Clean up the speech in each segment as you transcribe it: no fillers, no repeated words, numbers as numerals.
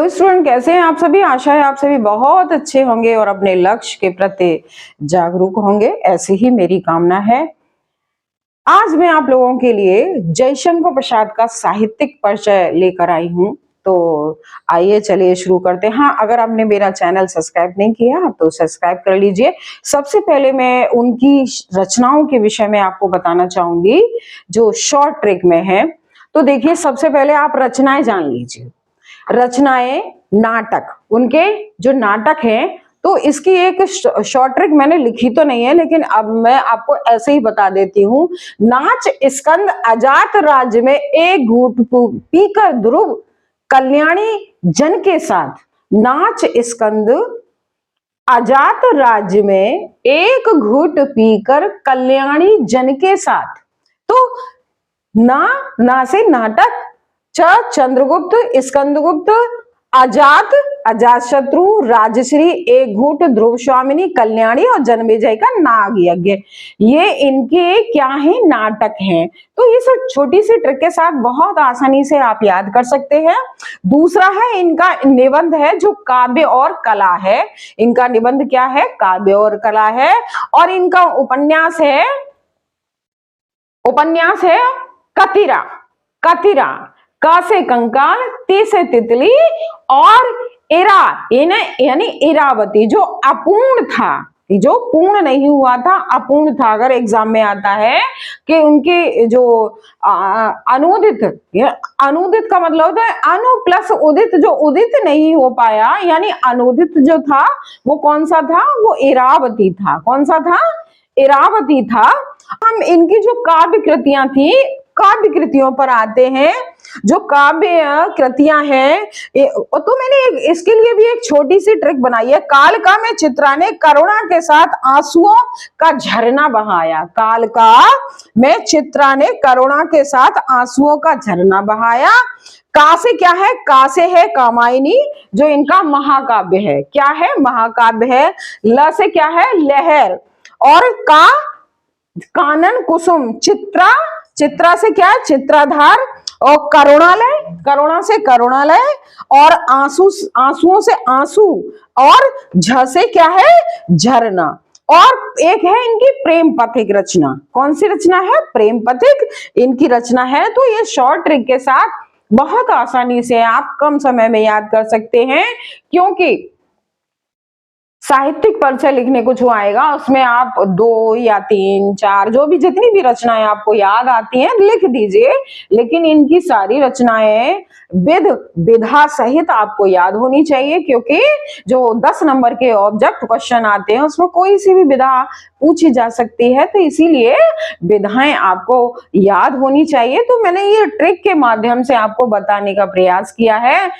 तो स्टूडेंट कैसे हैं आप सभी। आशा है आप सभी बहुत अच्छे होंगे और अपने लक्ष्य के प्रति जागरूक होंगे, ऐसी ही मेरी कामना है। आज मैं आप लोगों के लिए जयशंकर प्रसाद का साहित्यिक परिचय लेकर आई हूं। तो आइए चलिए शुरू करते हैं। हाँ, अगर आपने मेरा चैनल सब्सक्राइब नहीं किया तो सब्सक्राइब कर लीजिए। सबसे पहले मैं उनकी रचनाओं के विषय में आपको बताना चाहूंगी जो शॉर्ट ट्रिक में है। तो देखिए, सबसे पहले आप रचनाएं जान लीजिए। रचनाएं, नाटक, उनके जो नाटक हैं, तो इसकी एक शॉर्ट ट्रिक मैंने लिखी तो नहीं है, लेकिन अब मैं आपको ऐसे ही बता देती हूँ। नाच स्कंद अजात राज्य में एक घूट पीकर ध्रुव कल्याणी जन के साथ। नाच स्कंद अजात राज्य में एक घूट पीकर कल्याणी जन के साथ। तो ना से नाटक, चंद्रगुप्त, स्कंदगुप्त, अजात, अजात शत्रु, राजश्री, एक घूट, ध्रुव स्वामिनी, कल्याणी और जन्मेजय का नाग यज्ञ, ये इनके क्या है, नाटक हैं। तो ये सब छोटी सी ट्रिक के साथ बहुत आसानी से आप याद कर सकते हैं। दूसरा है इनका निबंध है जो काव्य और कला है। इनका निबंध क्या है, काव्य और कला है। और इनका उपन्यास है कतिरा। कतिरा, का से कंकाल, ती से तितली और इरा यानी इरावती, जो अपूर्ण था, जो पूर्ण नहीं हुआ था, अपूर्ण था। अगर एग्जाम में आता है कि उनके जो अनुदित, अनुदित का मतलब होता है अनु प्लस उदित, जो उदित नहीं हो पाया यानी अनुदित जो था वो कौन सा था, वो इरावती था। कौन सा था, इरावती था। हम इनकी जो काव्य कृतियां थी, काव्य कृतियों पर आते हैं। जो काव्य कृतियां हैं, तो मैंने इसके लिए भी एक छोटी सी ट्रिक बनाई है। कालका में चित्रा ने करुणा के साथ आंसुओं का झरना बहाया। कालका में चित्रा ने करुणा के साथ आंसुओं का झरना बहाया। का से क्या है, का से है कामायनी, जो इनका महाकाव्य है। क्या है, महाकाव्य है। ल से क्या है, लहर। और का कानन कुसुम, चित्रा, चित्रा से क्या है, चित्राधार। और करुणालय, करुणा से करुणालय। और आंसुओं से आंसू। और झ से क्या है, झरना। और एक है इनकी प्रेम पथिक रचना। कौन सी रचना है, प्रेम पथिक इनकी रचना है। तो ये शॉर्ट ट्रिक के साथ बहुत आसानी से आप कम समय में याद कर सकते हैं, क्योंकि साहित्यिक परिचय लिखने को जो आएगा उसमें आप 2 या 3 4 जो भी जितनी भी रचनाएं आपको याद आती हैं लिख दीजिए। लेकिन इनकी सारी रचनाएं विधा सहित आपको याद होनी चाहिए, क्योंकि जो 10 नंबर के ऑब्जेक्ट क्वेश्चन आते हैं उसमें कोई सी भी विधा पूछी जा सकती है, तो इसीलिए विधाएं आपको याद होनी चाहिए। तो मैंने ये ट्रिक के माध्यम से आपको बताने का प्रयास किया है।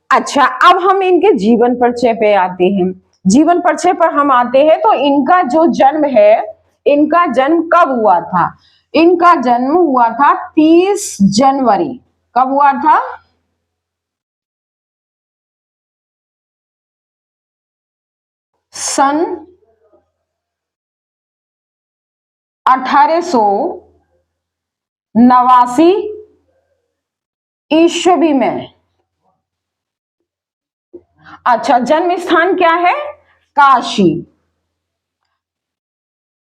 अच्छा, अब हम इनके जीवन परिचय पे आते हैं। जीवन परिचय पर हम आते हैं तो इनका जो जन्म है, इनका जन्म कब हुआ था, इनका जन्म हुआ था 30 जनवरी। कब हुआ था, सन 1889 ईस्वी में। अच्छा, जन्म स्थान क्या है, काशी।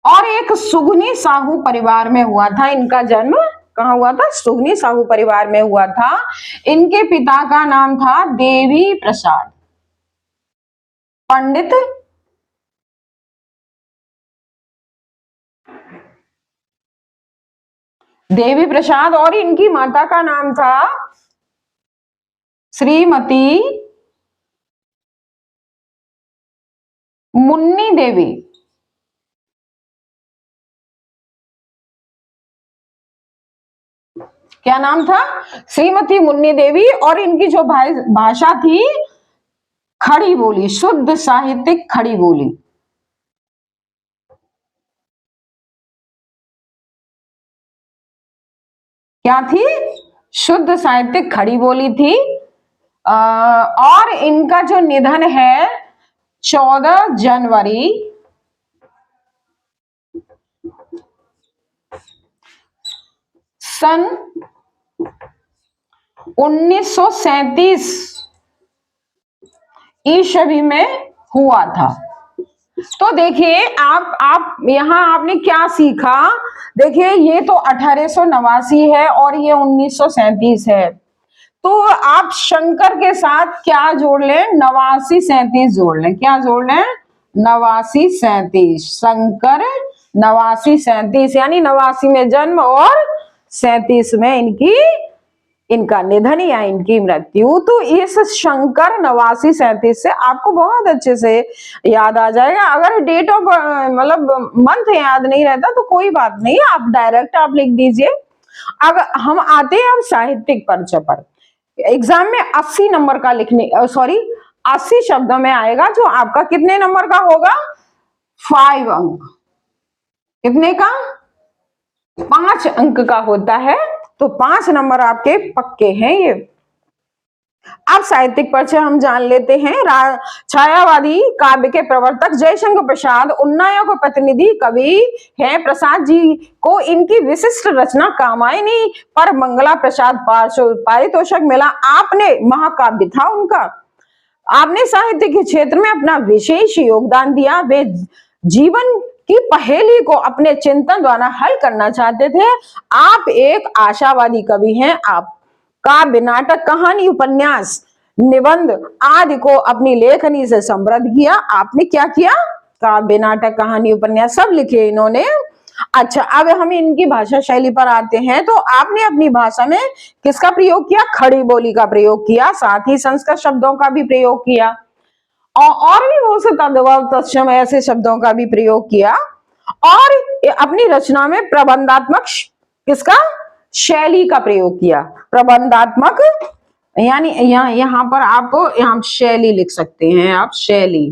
और एक सुगनी साहू परिवार में हुआ था इनका जन्म। कहाँ हुआ था, सुगनी साहू परिवार में हुआ था। इनके पिता का नाम था देवी प्रसाद, पंडित देवी प्रसाद। और इनकी माता का नाम था श्रीमती मुन्नी देवी। क्या नाम था, श्रीमती मुन्नी देवी। और इनकी जो भाषा थी, खड़ी बोली, शुद्ध साहित्यिक खड़ी बोली। क्या थी, शुद्ध साहित्यिक खड़ी बोली थी। और इनका जो निधन है 14 जनवरी सन 1937 ईसवी में हुआ था। तो देखिए आप यहाँ आपने क्या सीखा, देखिए ये तो 1889 है और ये 1937 है। तो आप शंकर के साथ क्या जोड़ लें, 89 37 जोड़ लें। क्या जोड़ लें, 89 37। शंकर 89 37 यानी 89 में जन्म और 37 में इनका निधन या इनकी मृत्यु। तो इस शंकर 89 37 से आपको बहुत अच्छे से याद आ जाएगा। अगर डेट ऑफ मतलब मंथ याद नहीं रहता तो कोई बात नहीं, आप डायरेक्ट आप लिख दीजिए। अब हम आते हैं अब साहित्यिक परिचय पर। एग्जाम में 80 नंबर का लिखने, सॉरी 80 शब्दों में आएगा, जो आपका कितने नंबर का होगा, 5 अंक। कितने का, 5 अंक का होता है। तो 5 नंबर आपके पक्के हैं ये। अब साहित्यिक परिचय हम जान लेते हैं। छायावादी काव्य के प्रवर्तक जयशंकर प्रसाद उन्नायक प्रतिनिधि कवि हैं। प्रसाद जी को इनकी विशिष्ट रचना कामायनी पर मंगला प्रसाद पारितोषिक मिला। आपने महाकाव्य था उनका। आपने साहित्य के क्षेत्र में अपना विशेष योगदान दिया। वे जीवन की पहेली को अपने चिंतन द्वारा हल करना चाहते थे। आप एक आशावादी कवि हैं। आप काव्य, नाटक, कहानी, उपन्यास, निबंध आदि को अपनी लेखनी से समृद्ध किया। आपने क्या किया, काव्य, नाटक, कहानी, उपन्यास सब लिखे इन्होंने। अच्छा, अब हम इनकी भाषा शैली पर आते हैं। तो आपने अपनी भाषा में किसका प्रयोग किया, खड़ी बोली का प्रयोग किया, साथ ही संस्कृत शब्दों का भी प्रयोग किया और भी बहुत से तद्भव तत्सम ऐसे शब्दों का भी प्रयोग किया। और अपनी रचना में प्रबंधात्मक किसका, शैली का प्रयोग किया। प्रबंधात्मक यानी यहाँ पर आपको यहाँ शैली लिख सकते हैं आप। शैली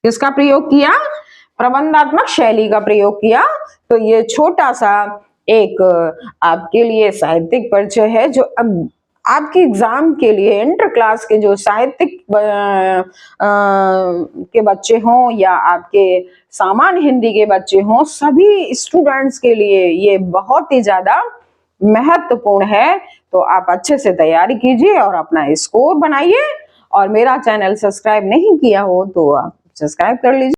किसका प्रयोग किया, प्रबंधात्मक शैली का प्रयोग किया। तो ये छोटा सा एक आपके लिए साहित्यिक परिचय है, जो अब आपके एग्जाम के लिए इंटर क्लास के जो साहित्यिक के बच्चे हों या आपके सामान्य हिंदी के बच्चे हों, सभी स्टूडेंट्स के लिए ये बहुत ही ज्यादा महत्वपूर्ण है। तो आप अच्छे से तैयारी कीजिए और अपना स्कोर बनाइए। और मेरा चैनल सब्सक्राइब नहीं किया हो तो आप सब्सक्राइब कर लीजिए।